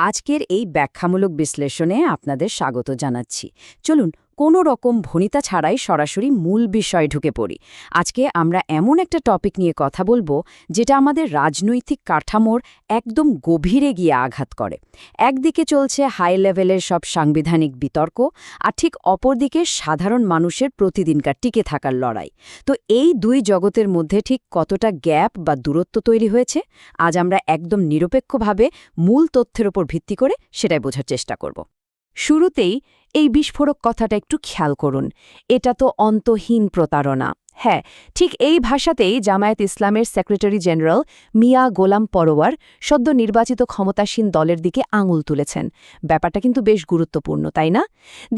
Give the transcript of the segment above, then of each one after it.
আজকের এই ব্যাখ্যামূলক বিশ্লেষণে আপনাদের স্বাগত জানাচ্ছি। চলুন কোনো রকম ভনিতা ছাড়াই সরাসরি মূল বিষয়ে ঢুকে পড়ি। আজকে আমরা এমন একটা টপিক নিয়ে কথা বলবো যেটা আমাদের রাজনৈতিক কাঠামোর একদম গভীরে গিয়ে আঘাত করে। একদিকে চলছে হাই লেভেলের সব সাংবিধানিক বিতর্ক, আর ঠিক অপরদিকে সাধারণ মানুষের প্রতিদিনকার টিকে থাকার লড়াই। তো এই দুই জগতের মধ্যে ঠিক কতটা গ্যাপ বা দূরত্ব তৈরি হয়েছে, আজ আমরা একদম নিরপেক্ষভাবে মূল তথ্যের ওপর ভিত্তি করে সেটাই বোঝার চেষ্টা করব। শুরুতেই এই বিস্ফোরক কথাটা একটু খেয়াল করুন। এটা তো অন্তহীন প্রতারণা। হ্যাঁ, ঠিক এই ভাষাতেই জামায়াত ইসলামের সেক্রেটারি জেনারেল মিয়া গোলাম পরোয়ার সদ্য নির্বাচিত ক্ষমতাসীন দলের দিকে আঙুল তুলেছেন। ব্যাপারটা কিন্তু বেশ গুরুত্বপূর্ণ, তাই না?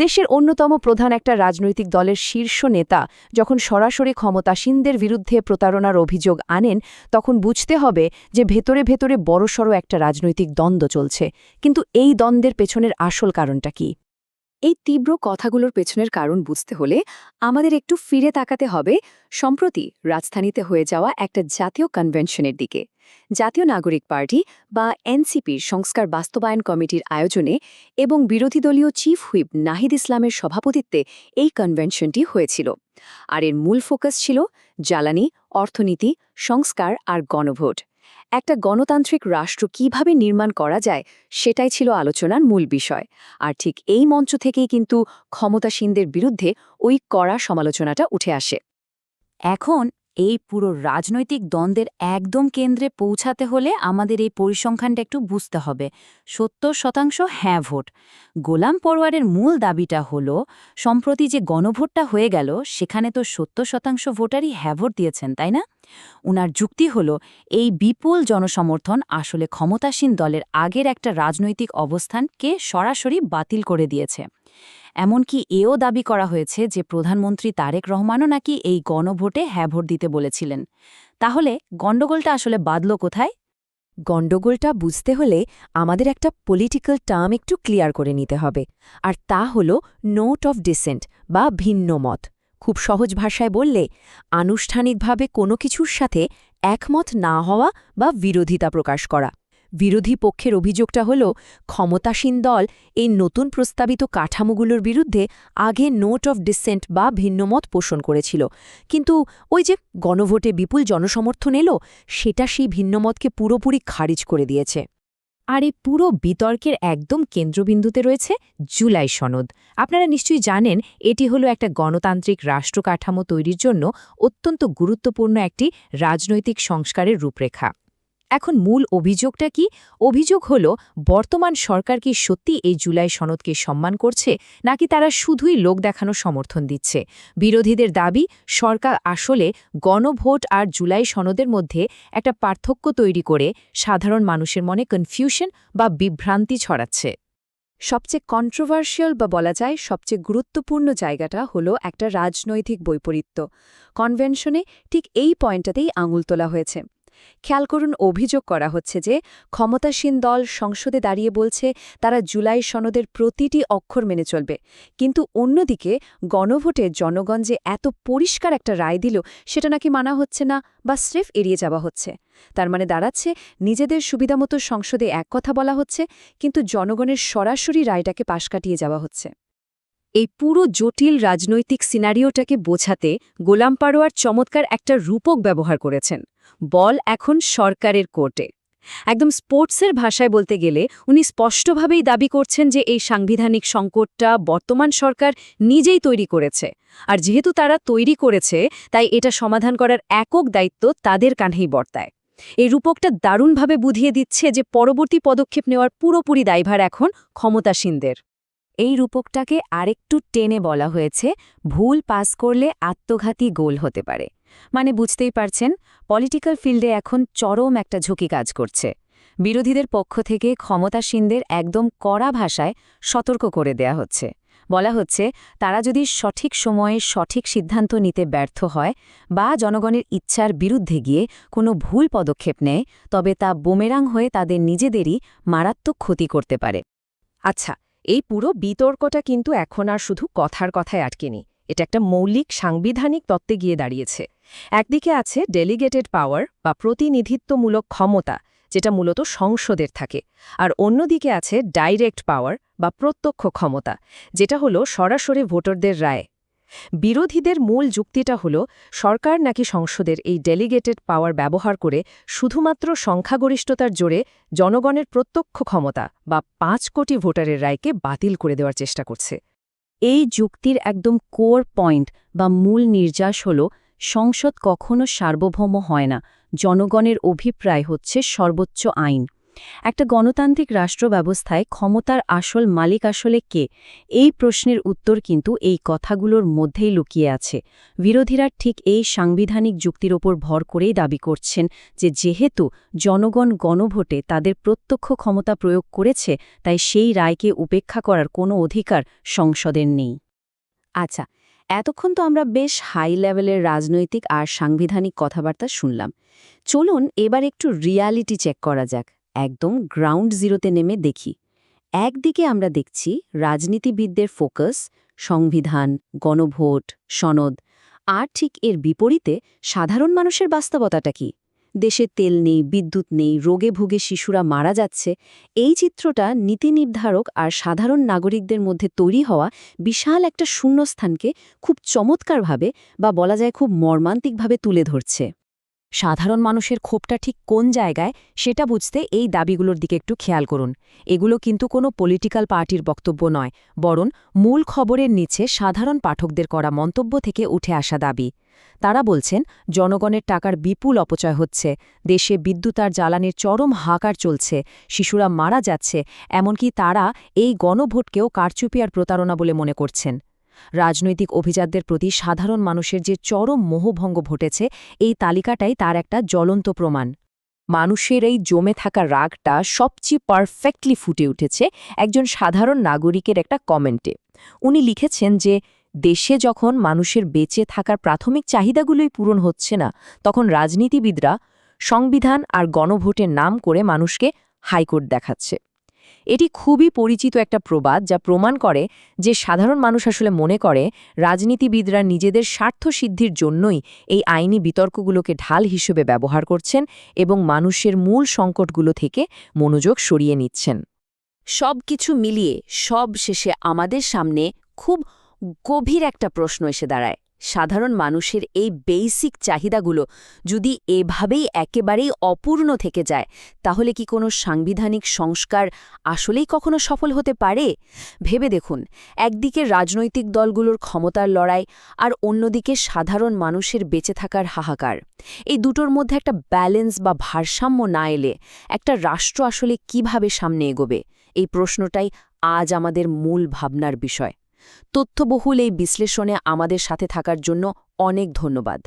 দেশের অন্যতম প্রধান একটা রাজনৈতিক দলের শীর্ষ নেতা যখন সরাসরি ক্ষমতাসীনদের বিরুদ্ধে প্রতারণার অভিযোগ আনেন, তখন বুঝতে হবে যে ভেতরে ভেতরে বড়সড় একটা রাজনৈতিক দ্বন্দ্ব চলছে। কিন্তু এই দ্বন্দ্বের পেছনের আসল কারণটা কি? এই তীব্র কথাগুলোর পেছনের কারণ বুঝতে হলে আমাদের একটু ফিরে তাকাতে হবে সম্প্রতি রাজধানীতে হয়ে যাওয়া একটা জাতীয় কনভেনশনের দিকে। জাতীয় নাগরিক পার্টি বা এনসিপির সংস্কার বাস্তবায়ন কমিটির আয়োজনে এবং বিরোধী দলীয় চিফ হুইপ নাহিদ ইসলামের সভাপতিত্বে এই কনভেনশনটি হয়েছিল। আর এর মূল ফোকাস ছিল জ্বালানি, অর্থনীতি, সংস্কার আর গণভোট। একটা গণতান্ত্রিক রাষ্ট্র কিভাবে নির্মাণ করা যায় সেটাই ছিল আলোচনার মূল বিষয়। আর ঠিক এই মঞ্চ থেকেই কিন্তু ক্ষমতাসীনদের বিরুদ্ধে ওই কড়া সমালোচনাটা উঠে আসে। এখন এই পুরো রাজনৈতিক দ্বন্দ্বের একদম কেন্দ্রে পৌঁছাতে হলে আমাদের এই পরিসংখ্যানটা একটু বুঝতে হবে। ৭০% হ্যাঁ ভোট। গোলাম পরোয়ারের মূল দাবিটা হলো, সম্প্রতি যে গণভোটটা হয়ে গেল সেখানে তো ৭০% ভোটারই হ্যাঁ ভোট দিয়েছেন, তাই না? উনার যুক্তি হলো, এই বিপুল জনসমর্থন আসলে ক্ষমতাসীন দলের আগের একটা রাজনৈতিক অবস্থানকে সরাসরি বাতিল করে দিয়েছে। এমনকি এও দাবি করা হয়েছে যে প্রধানমন্ত্রী তারেক রহমানও নাকি এই গণভোটে হ্যাঁ ভোট দিতে বলেছিলেন। তাহলে গণ্ডগোলটা আসলে বাধল কোথায়? গণ্ডগোলটা বুঝতে হলে আমাদের একটা পলিটিক্যাল টার্ম একটু ক্লিয়ার করে নিতে হবে, আর তা হল নোট অফ ডিসেন্ট বা ভিন্ন মত। খুব সহজ ভাষায় বললে, আনুষ্ঠানিকভাবে কোনো কিছুর সাথে একমত না হওয়া বা বিরোধিতা প্রকাশ করা। বিরোধী পক্ষের অভিযোগটা হল, ক্ষমতাসীন দল এই নতুন প্রস্তাবিত কাঠামোগুলোর বিরুদ্ধে আগে নোট অফ ডিসেন্ট বা ভিন্নমত পোষণ করেছিল, কিন্তু ওই যে গণভোটে বিপুল জনসমর্থন এলো, সেটা সেই ভিন্নমতকে পুরোপুরি খারিজ করে দিয়েছে। আর এই পুরো বিতর্কের একদম কেন্দ্রবিন্দুতে রয়েছে জুলাই সনদ। আপনারা নিশ্চয়ই জানেন, এটি হলো একটা গণতান্ত্রিক রাষ্ট্র কাঠামো তৈরির জন্য অত্যন্ত গুরুত্বপূর্ণ একটি রাজনৈতিক সংস্কারের রূপরেখা। এখন মূল অভিযোগটা কি? অভিযোগ হলো, বর্তমান সরকার কি সত্যি এই জুলাই সনদকে সম্মান করছে, নাকি তারা শুধুই লোক দেখানো সমর্থন দিচ্ছে? বিরোধীদের দাবি, সরকার আসলে গণভোট আর জুলাই সনদের মধ্যে একটা পার্থক্য তৈরি করে সাধারণ মানুষের মনে কনফিউশন বা বিভ্রান্তি ছড়াচ্ছে। সবচেয়ে কন্ট্রোভার্সিয়াল বা বলা যায় সবচেয়ে গুরুত্বপূর্ণ জায়গাটা হলো একটা রাজনৈতিক বৈপরীত্য। কনভেনশনে ঠিক এই পয়েন্টটাতেই আঙুল তোলা হয়েছে। খেয়াল করুন, অভিযোগ করা হচ্ছে যে ক্ষমতাসীন দল সংসদে দাঁড়িয়ে বলছে তারা জুলাই সনদের প্রতিটি অক্ষর মেনে চলবে, কিন্তু অন্যদিকে গণভোটে জনগণ যে এত পরিষ্কার একটা রায় দিল সেটা নাকি মানা হচ্ছে না বা স্রেফ এড়িয়ে যাওয়া হচ্ছে। তার মানে দাঁড়াচ্ছে, নিজেদের সুবিধামতো সংসদে এক কথা বলা হচ্ছে, কিন্তু জনগণের সরাসরি রায়টাকে পাশ কাটিয়ে যাওয়া হচ্ছে। এই পুরো জটিল রাজনৈতিক সিনারিওটাকে বোঝাতে গোলাম পরোয়ার চমৎকার একটা রূপক ব্যবহার করেছেন। বল এখন সরকারের কোর্টে। একদম স্পোর্টসের ভাষায় বলতে গেলে উনি স্পষ্টভাবেই দাবি করছেন যে এই সাংবিধানিক সংকটটা বর্তমান সরকার নিজেই তৈরি করেছে, আর যেহেতু তারা তৈরি করেছে তাই এটা সমাধান করার একক দায়িত্ব তাদের কাঁধেই বর্তায়। এই রূপকটা দারুণভাবে বুঝিয়ে দিচ্ছে যে পরবর্তী পদক্ষেপ নেওয়ার পুরোপুরি দায়ভার এখন ক্ষমতাসীনদের। এই রূপকটাকে আরেকটু টেনে বলা হয়েছে, ভুল পাস করলে আত্মঘাতী গোল হতে পারে। মানে বুঝতেই পারছেন, পলিটিক্যাল ফিল্ডে এখন চরম একটা ঝুঁকি কাজ করছে। বিরোধীদের পক্ষ থেকে ক্ষমতাসীনদের একদম কড়া ভাষায় সতর্ক করে দেয়া হচ্ছে। বলা হচ্ছে, তারা যদি সঠিক সময়ে সঠিক সিদ্ধান্ত নিতে ব্যর্থ হয় বা জনগণের ইচ্ছার বিরুদ্ধে গিয়ে কোনো ভুল পদক্ষেপ নেয়, তবে তা বুমেরাং হয়ে তাদের নিজেদেরই মারাত্মক ক্ষতি করতে পারে। আচ্ছা, এই পুরো বিতর্কটা কিন্তু এখন আর শুধু কথার কথায় আটকেনি, এটা একটা মৌলিক সাংবিধানিক তত্ত্বে গিয়ে দাঁড়িয়েছে। একদিকে আছে ডেলিগেটেড পাওয়ার বা প্রতিনিধিত্বমূলক ক্ষমতা, যেটা মূলত সংসদের থাকে, আর অন্যদিকে আছে ডাইরেক্ট পাওয়ার বা প্রত্যক্ষ ক্ষমতা, যেটা হলো সরাসরি ভোটারদের রায়। বিরোধীদের মূল যুক্তিটা হলো সরকার নাকি সংসদের এই ডেলিগেটেড পাওয়ার ব্যবহার করে শুধুমাত্র সংখ্যাগরিষ্ঠতার জোরে জনগণের প্রত্যক্ষ ক্ষমতা বা ৫ কোটি ভোটারের রায়কে বাতিল করে দেওয়ার চেষ্টা করছে। এই যুক্তির একদম কোর পয়েন্ট বা মূল নির্যাস হল সংসদ কখনো সার্বভৌম হয় না, জনগণের অভিপ্রায় হচ্ছে সর্বোচ্চ আইন। একটা গণতান্ত্রিক রাষ্ট্র ব্যবস্থায় ক্ষমতার আসল মালিক আসলে কে? এই প্রশ্নের উত্তর কিন্তু এই কথাগুলোর মধ্যেই লুকিয়ে আছে। বিরোধীরা ঠিক এই সাংবিধানিক যুক্তির ওপর ভর করেই দাবি করছেন যে যেহেতু জনগণ গণভোটে তাদের প্রত্যক্ষ ক্ষমতা প্রয়োগ করেছে, তাই সেই রায়কে উপেক্ষা করার কোনো অধিকার সংসদের নেই। আচ্ছা, এতক্ষণ তো আমরা বেশ হাই লেভেলের রাজনৈতিক আর সাংবিধানিক কথাবার্তা শুনলাম। চলুন এবার একটু রিয়ালিটি চেক করা যাক, একদম গ্রাউন্ড জিরোতে নেমে দেখি। একদিকে আমরা দেখছি রাজনীতিবিদদের ফোকাস, সংবিধান, গণভোট, সনদ, আর ঠিক এর বিপরীতে সাধারণ মানুষের বাস্তবতাটা কি? দেশে তেল নেই, বিদ্যুৎ নেই, রোগে ভুগে শিশুরা মারা যাচ্ছে। এই চিত্রটা নীতি নির্ধারক আর সাধারণ নাগরিকদের মধ্যে তৈরি হওয়া বিশাল একটা শূন্যস্থানকে খুব চমৎকারভাবে বা বলা যায় খুব মর্মান্তিকভাবে তুলে ধরছে। সাধারণ মানুষের ক্ষোভটা ঠিক কোন জায়গায় সেটা বুঝতে এই দাবিগুলোর দিকে একটু খেয়াল করুন। এগুলো কিন্তু কোনো পলিটিক্যাল পার্টির বক্তব্য নয়, বরং মূল খবরের নিচে সাধারণ পাঠকদের করা মন্তব্য থেকে উঠে আসা দাবি। তারা বলছেন জনগণের টাকার বিপুল অপচয় হচ্ছে, দেশে বিদ্যুৎ আর জ্বালানির চরম হাহাকার চলছে, শিশুরা মারা যাচ্ছে, এমনকি তারা এই গণভোটকেও কারচুপি আর প্রতারণা বলে মনে করছেন। রাজনৈতিক অভিজাতদের প্রতি সাধারণ মানুষের যে চরম মোহভঙ্গ ঘটেছে, এই তালিকাটাই তার একটা জ্বলন্ত প্রমাণ। মানুষের এই জমে থাকা রাগটা সবচেয়ে পারফেক্টলি ফুটে উঠেছে একজন সাধারণ নাগরিকের একটা কমেন্টে। উনি লিখেছেন যে দেশে যখন মানুষের বেঁচে থাকার প্রাথমিক চাহিদাগুলোই পূরণ হচ্ছে না, তখন রাজনীতিবিদরা সংবিধান আর গণভোটের নাম করে মানুষকে হাইকোর্ট দেখাচ্ছে। এটি খুবই পরিচিত একটা প্রবাদ, যা প্রমাণ করে যে সাধারণ মানুষ আসলে মনে করে রাজনীতিবিদরা নিজেদের স্বার্থ সিদ্ধির জন্যই এই আইনি বিতর্কগুলোকে ঢাল হিসেবে ব্যবহার করছেন এবং মানুষের মূল সংকটগুলো থেকে মনোযোগ সরিয়ে নিচ্ছেন। সব কিছু মিলিয়ে সব শেষে আমাদের সামনে খুব গভীর একটা প্রশ্ন এসে দাঁড়ায়। সাধারণ মানুষের এই বেসিক চাহিদাগুলো যদি এভাবেই একেবারেই অপূর্ণ থেকে যায়, তাহলে কি কোনো সাংবিধানিক সংস্কার আসলেই কখনো সফল হতে পারে? ভেবে দেখুন, একদিকে রাজনৈতিক দলগুলোর ক্ষমতার লড়াই আর অন্যদিকে সাধারণ মানুষের বেঁচে থাকার হাহাকার। এই দুটোর মধ্যে একটা ব্যালেন্স বা ভারসাম্য না এলে একটা রাষ্ট্র আসলে কিভাবে সামনে এগোবে? এই প্রশ্নটাই আজ আমাদের মূল ভাবনার বিষয়। তথ্যবহুল এই বিশ্লেষণে আমাদের সাথে থাকার জন্য অনেক ধন্যবাদ।